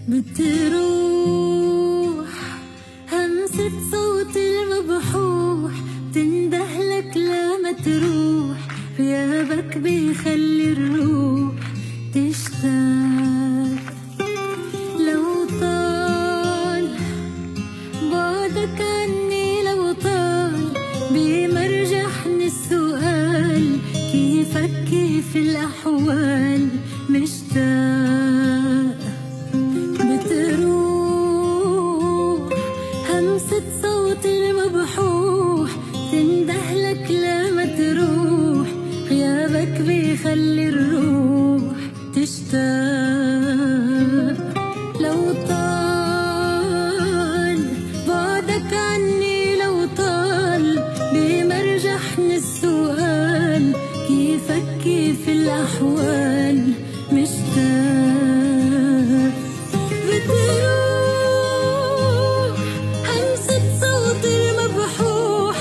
بتروح همسة صوت المبحوح، تندهلك لما تروح، غيابك بيخلي الروح تشتاق. لو طال بعدك عني، لو طال بمرجحني السؤال، كيفك كيف الأحوال مشتاق. بتروح همسة صوت المبحوح، تندهلك لما تروح، غيابك بيخلي الروح تشتاق. لو طال بعدك عني، لو طال بمرجحني السؤال، كيفك كيف الأحوال مشتاق. بتروح همسة صوت المبحوح،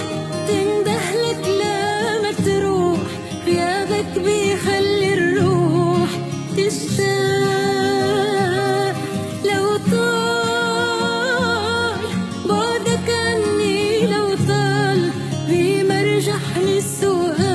تندهلك لما تروح، غيابك بيخلي الروح تشتاق. لو طال بعدك عني، لو طال بمرجحني السؤال،